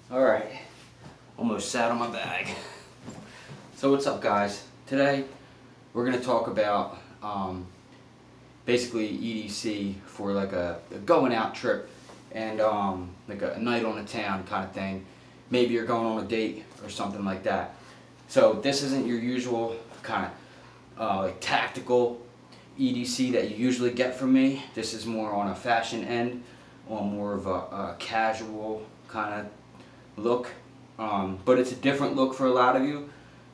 Alright, almost sat on my bag. So what's up, guys? Today we're going to talk about basically EDC for like a going out trip and like a night on the town kind of thing. Maybe you're going on a date or something like that. So this isn't your usual kind of like tactical EDC that you usually get from me. This is more on a fashion end, on more of a casual kind of look, but it's a different look for a lot of you.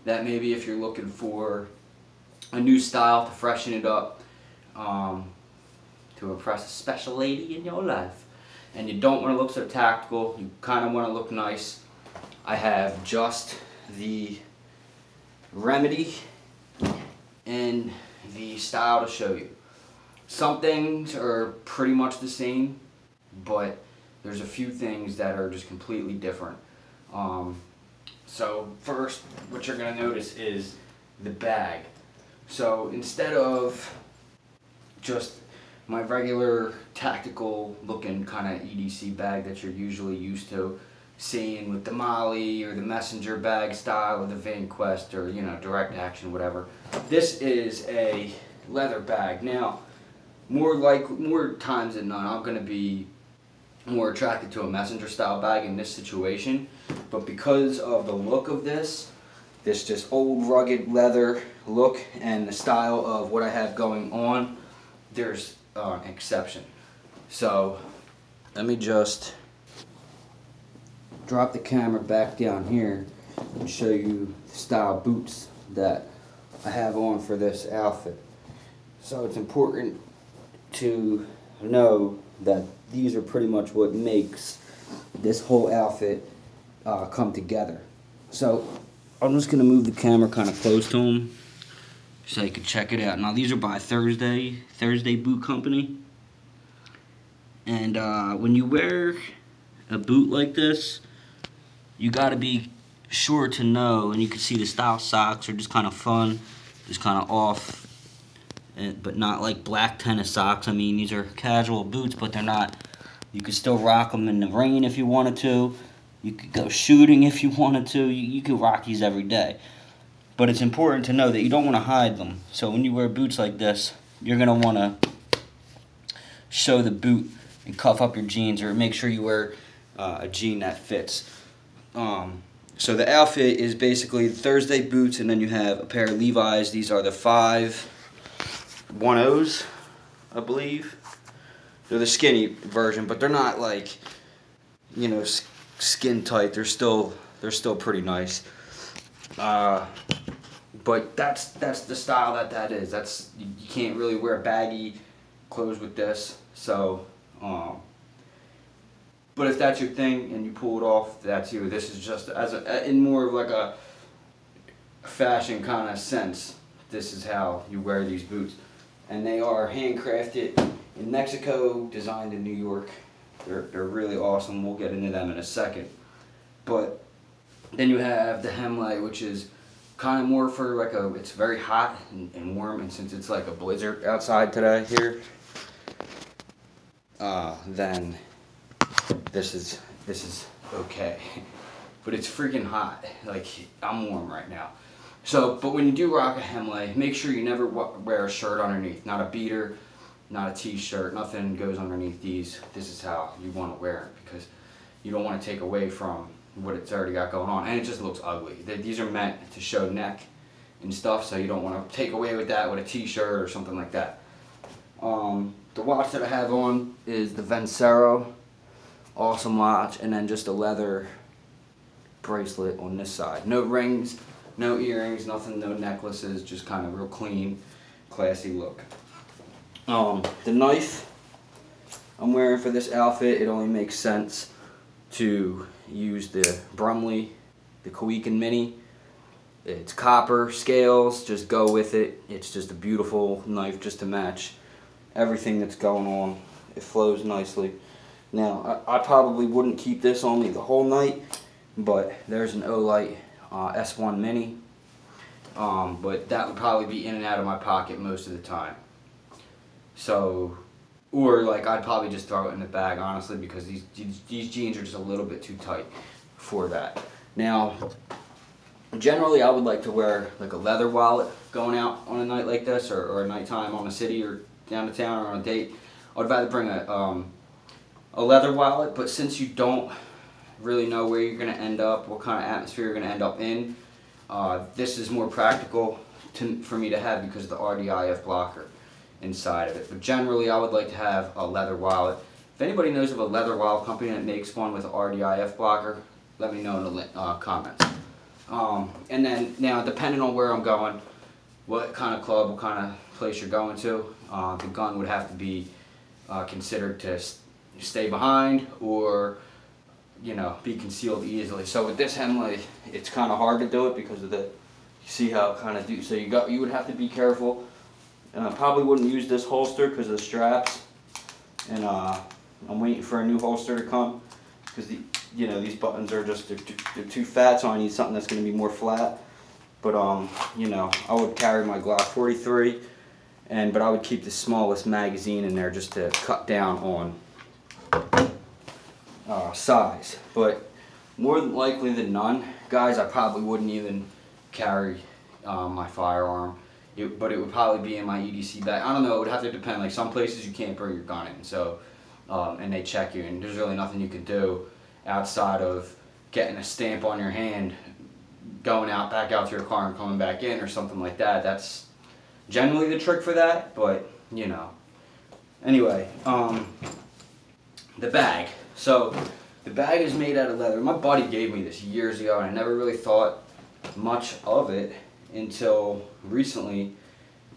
That maybe if you're looking for a new style to freshen it up, to impress a special lady in your life, and you don't want to look so tactical, you kind of want to look nice, I have just the remedy and the style to show you. Some things are pretty much the same, but there's a few things that are just completely different. So first, what you're going to notice is the bag. So instead of just my regular tactical looking kind of EDC bag that you're usually used to seeing with the Molly or the messenger bag style or the Vanquest or, you know, direct action, whatever, this is a leather bag. Now, more times than not, I'm going to be more attracted to a messenger style bag in this situation, but because of the look of this just old rugged leather look and the style of what I have going on, there's an exception. So let me just drop the camera back down here and show you the style boots that I have on for this outfit. So it's important to know that these are pretty much what makes this whole outfit come together. So I'm just going to move the camera kind of close to them so you can check it out. Now these are by Thrusday Boot Company. And when you wear a boot like this, you got to be sure to know, and you can see the style socks are just kind of fun, just kind of off, but not like black tennis socks. I mean, these are casual boots, but they're not. You could still rock them in the rain if you wanted to. You could go shooting if you wanted to. You could rock these every day. But it's important to know that you don't want to hide them. So when you wear boots like this, you're going to want to show the boot and cuff up your jeans, or make sure you wear a jean that fits. So the outfit is basically Thrusday boots, and then you have a pair of Levi's. These are the 510s, I believe. They're the skinny version, but they're not like, you know, skin tight. They're still pretty nice. But that's the style that is. You can't really wear baggy clothes with this. So, but if that's your thing and you pull it off, that's you. This is just in more of like a fashion kind of sense. This is how you wear these boots, and they are handcrafted in Mexico, designed in New York. They're really awesome. We'll get into them in a second. But then you have the Hemley, which is kind of more for like it's very hot and warm, and since it's like a blizzard outside today here, then this is okay. But it's freaking hot. Like, I'm warm right now. So, but when you do rock a Hemley, make sure you never wear a shirt underneath. Not a beater, not a t-shirt, nothing goes underneath these. This is how you want to wear it, because you don't want to take away from what it's already got going on, and it just looks ugly. These are meant to show neck and stuff, so you don't want to take away with that with a t-shirt or something like that. The watch that I have on is the Vincero, awesome watch, and then just a leather bracelet on this side. No rings, no earrings, nothing, no necklaces, just kind of real clean, classy look. The knife I'm wearing for this outfit, it only makes sense to use the Brumley, the Kawkien Mini. It's copper, scales, just go with it. It's just a beautiful knife just to match everything that's going on. It flows nicely. Now, I probably wouldn't keep this on me the whole night, but there's an Olight S1 Mini. But that would probably be in and out of my pocket most of the time. So, or like I'd probably just throw it in the bag, honestly, because these jeans are just a little bit too tight for that. Now, generally I would like to wear like a leather wallet going out on a night like this, or a nighttime on a city or down to town or on a date. I'd rather bring a leather wallet, but since you don't really know where you're going to end up, what kind of atmosphere you're going to end up in, this is more practical for me to have because of the rdif blocker inside of it. But generally I would like to have a leather wallet. If anybody knows of a leather wallet company that makes one with an rdif blocker, let me know in the comments. And then now, depending on where I'm going, what kind of club, what kind of place you're going to, the gun would have to be considered to stay behind or, you know, be concealed easily. So with this Hemley, it's kind of hard to do it because of the, you see how it kind of do. So you would have to be careful. And I probably wouldn't use this holster because of the straps. And I'm waiting for a new holster to come because you know, these buttons are just they're too fat, so I need something that's going to be more flat. But you know, I would carry my Glock 43, but I would keep the smallest magazine in there just to cut down on size. But more than likely than none, guys, I probably wouldn't even carry my firearm. But it would probably be in my EDC bag. I don't know, it would have to depend. Like some places you can't bring your gun in, so and they check you, and there's really nothing you could do outside of getting a stamp on your hand, going out back out to your car and coming back in or something like that. That's generally the trick for that, but you know. Anyway, the bag. So the bag is made out of leather. My buddy gave me this years ago, and I never really thought much of it until recently.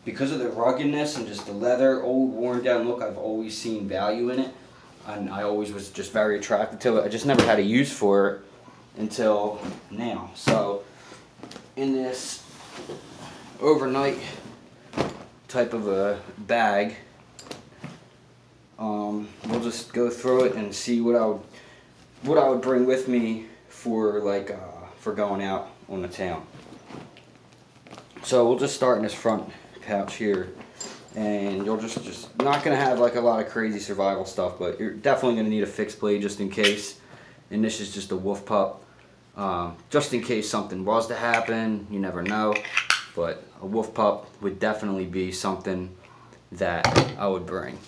Because of the ruggedness and just the leather, old worn down look, I've always seen value in it. And I always was just very attracted to it. I just never had a use for it until now. So in this overnight type of a bag, we'll just go through it and see what I would bring with me for for going out on the town. So we'll just start in this front pouch here. And you'll just not going to have like a lot of crazy survival stuff, but you're definitely going to need a fixed blade just in case. And this is just a wolf pup, just in case something was to happen. You never know, but a wolf pup would definitely be something that I would bring.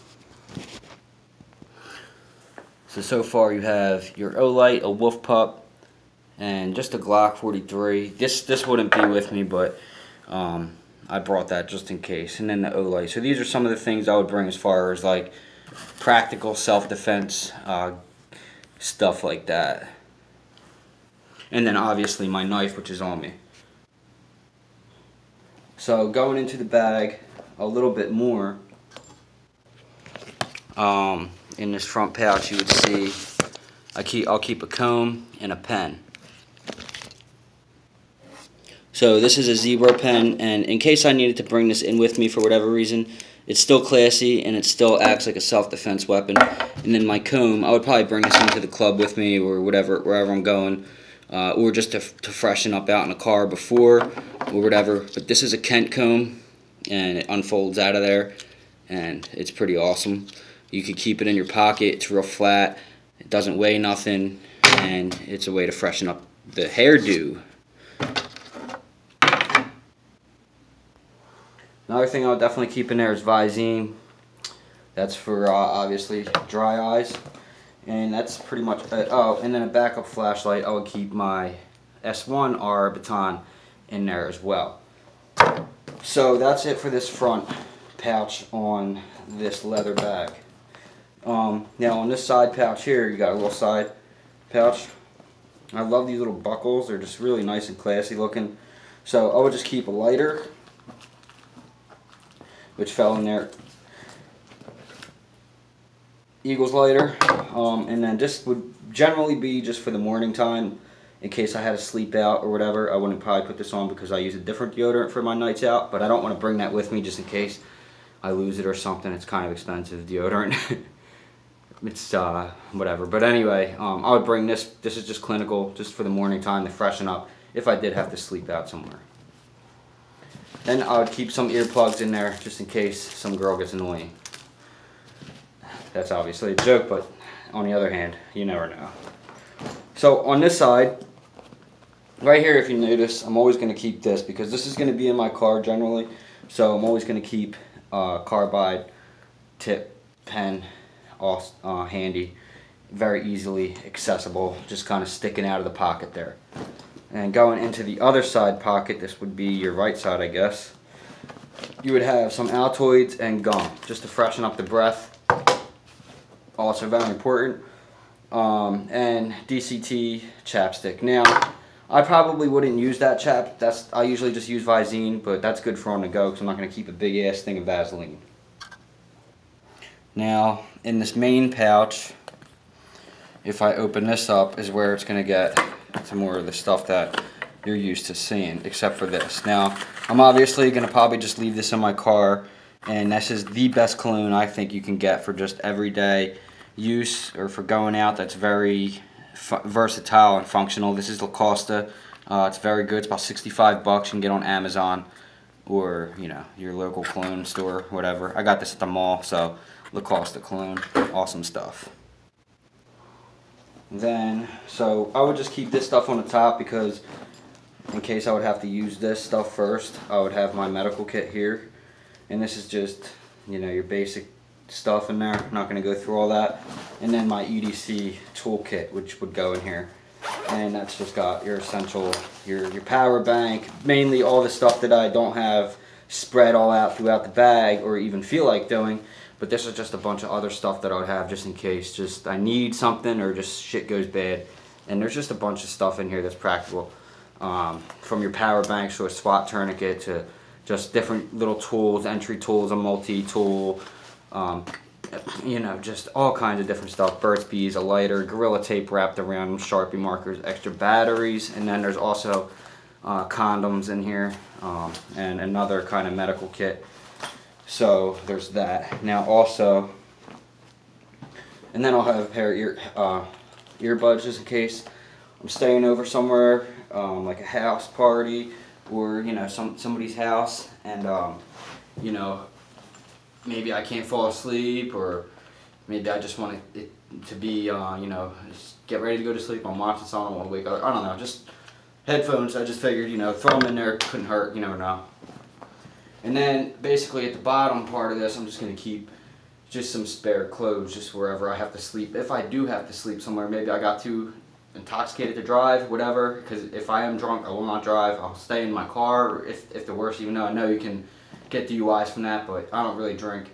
So far you have your olight, a wolf pup, and just a Glock 43. This wouldn't be with me, but I brought that just in case. And then the olight. So these are some of the things I would bring as far as like practical self-defense stuff like that. And then obviously my knife, which is on me. So going into the bag a little bit more, in this front pouch you would see I'll keep a comb and a pen. So this is a zebra pen, and in case I needed to bring this in with me for whatever reason, it's still classy and it still acts like a self-defense weapon. And then my comb, I would probably bring this into the club with me or wherever I'm going, or just to freshen up out in the car before or whatever. But this is a Kent comb, and it unfolds out of there, and it's pretty awesome. You could keep it in your pocket. It's real flat. It doesn't weigh nothing, and it's a way to freshen up the hairdo. Another thing I'll definitely keep in there is Visine. That's for obviously dry eyes, and that's pretty much it. Oh, and then a backup flashlight. I would keep my S1R baton in there as well. So that's it for this front pouch on this leather bag. Now on this side pouch here, you got a little side pouch. I love these little buckles. They're just really nice and classy looking. So I would just keep a lighter, which fell in there, Eagles lighter, and then this would generally be just for the morning time in case I had to sleep out or whatever. I wouldn't probably put this on because I use a different deodorant for my nights out, but I don't want to bring that with me just in case I lose it or something. It's kind of expensive deodorant. It's whatever, but anyway, I would bring this. This is just clinical, just for the morning time to freshen up if I did have to sleep out somewhere. Then I would keep some earplugs in there just in case some girl gets annoying. That's obviously a joke, but on the other hand, you never know. So on this side, right here, if you notice, I'm always going to keep this because this is going to be in my car generally. So I'm always going to keep carbide tip pen all handy, very easily accessible, just kind of sticking out of the pocket there. And going into the other side pocket, this would be your right side, I guess. You would have some altoids and gum, just to freshen up the breath. Also very important. And DCT chapstick. Now, I probably wouldn't use that I usually just use Visine, but that's good for on the go because I'm not going to keep a big ass thing of Vaseline. Now, in this main pouch, if I open this up, is where it's going to get to more of the stuff that you're used to seeing, except for this. Now, I'm obviously going to probably just leave this in my car, and this is the best cologne I think you can get for just everyday use or for going out. That's very versatile and functional. This is Lacoste. It's very good. It's about 65 bucks. You can get on Amazon or, you know, your local cologne store, whatever. I got this at the mall, so Lacoste cologne, awesome stuff. Then, so I would just keep this stuff on the top because in case I would have to use this stuff first, I would have my medical kit here. And this is just, you know, your basic stuff in there. I'm not going to go through all that. And then my EDC toolkit, which would go in here. And that's just got your essential, your power bank, mainly all the stuff that I don't have spread all out throughout the bag or even feel like doing. But this is just a bunch of other stuff that I would have just in case just I need something or just shit goes bad. And there's just a bunch of stuff in here that's practical. From your power banks to a SWAT tourniquet to just different little tools, entry tools, a multi-tool, you know, just all kinds of different stuff. Burt's Bees, a lighter, Gorilla Tape wrapped around, Sharpie markers, extra batteries, and then there's also condoms in here, and another kind of medical kit. So there's that. Now also, and then I'll have a pair of earbuds just in case I'm staying over somewhere, like a house party or, you know, somebody's house, and you know, maybe I can't fall asleep, or maybe I just want it to be, you know, just get ready to go to sleep. I'm watching something, I want to wake up. I don't know, just headphones. I just figured, you know, throw them in there, couldn't hurt, you never know. And then basically at the bottom part of this, I'm just going to keep just some spare clothes, just wherever I have to sleep. If I do have to sleep somewhere, maybe I got too intoxicated to drive, whatever, because if I am drunk, I will not drive. I'll stay in my car, or if the worst, even though I know you can get DUIs from that, but I don't really drink.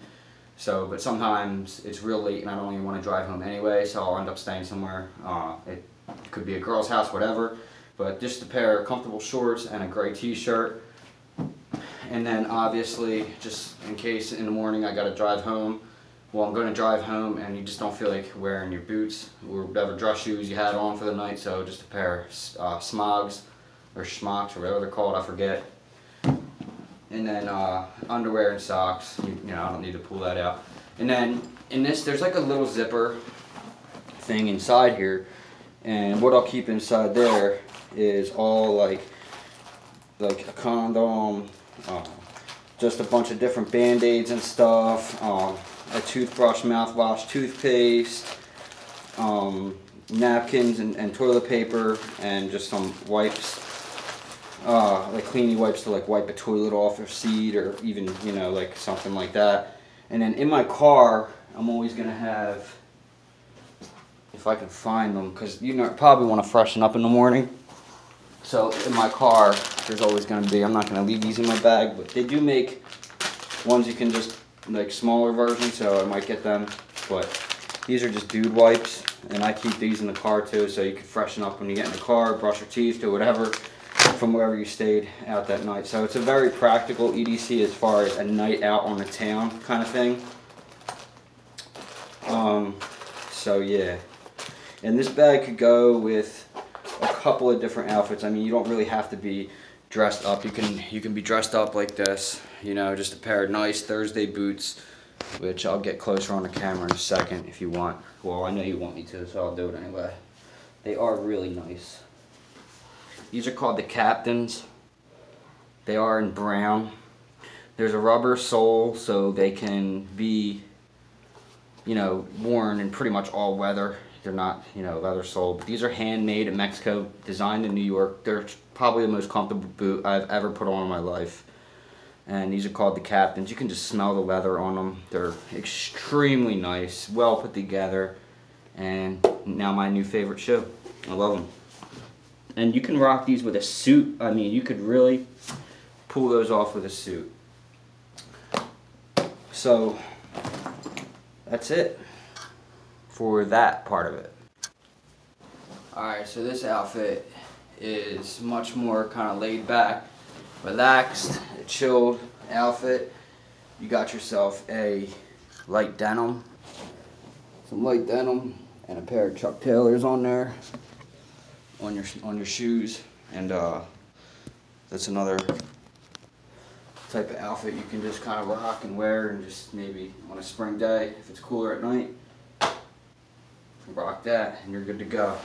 So, but sometimes it's real late and I don't even want to drive home anyway, so I'll end up staying somewhere. It could be a girl's house, whatever. But just a pair of comfortable shorts and a gray t-shirt. And then obviously, just in case in the morning I got to drive home, well, I'm going to drive home and you just don't feel like wearing your boots or whatever dress shoes you had on for the night, so just a pair of smogs or schmocks or whatever they're called, I forget. And then underwear and socks, you know, I don't need to pull that out. And then in this, there's like a little zipper thing inside here, and what I'll keep inside there is all like a condom, just a bunch of different band-aids and stuff, a toothbrush, mouthwash, toothpaste, napkins and toilet paper, and just some wipes, like cleaning wipes to like wipe a toilet off or seat, or even, you know, like something like that. And then in my car, I'm always going to have, if I can find them, because you know, probably want to freshen up in the morning. So in my car, there's always going to be, I'm not going to leave these in my bag, but they do make ones you can just, like smaller versions, so I might get them. But these are just dude wipes, and I keep these in the car too, so you can freshen up when you get in the car, brush your teeth, do whatever, from wherever you stayed out that night. So it's a very practical EDC as far as a night out on the town kind of thing. So yeah. And this bag could go with a couple of different outfits. I mean, you don't really have to be dressed up. You can be dressed up like this, you know, just a pair of nice Thursday boots, which I'll get closer on the camera in a second if you want. Well, I know you want me to, so I'll do it anyway. They are really nice. These are called the Captains. They are in brown. There's a rubber sole, so they can be, you know, worn in pretty much all weather. They're not, you know, leather soled. But these are handmade in Mexico, designed in New York. They're probably the most comfortable boot I've ever put on in my life. And these are called the Captains. You can just smell the leather on them. They're extremely nice, well put together. And now my new favorite shoe. I love them. And you can rock these with a suit. I mean, you could really pull those off with a suit. So that's it for that part of it. Alright, so this outfit is much more kind of laid back, relaxed, a chilled outfit. You got yourself a light denim, some light denim, and a pair of Chuck Tailors on there, on your shoes, and that's another type of outfit you can just kind of rock and wear, and just maybe on a spring day if it's cooler at night, rock that and you're good to go.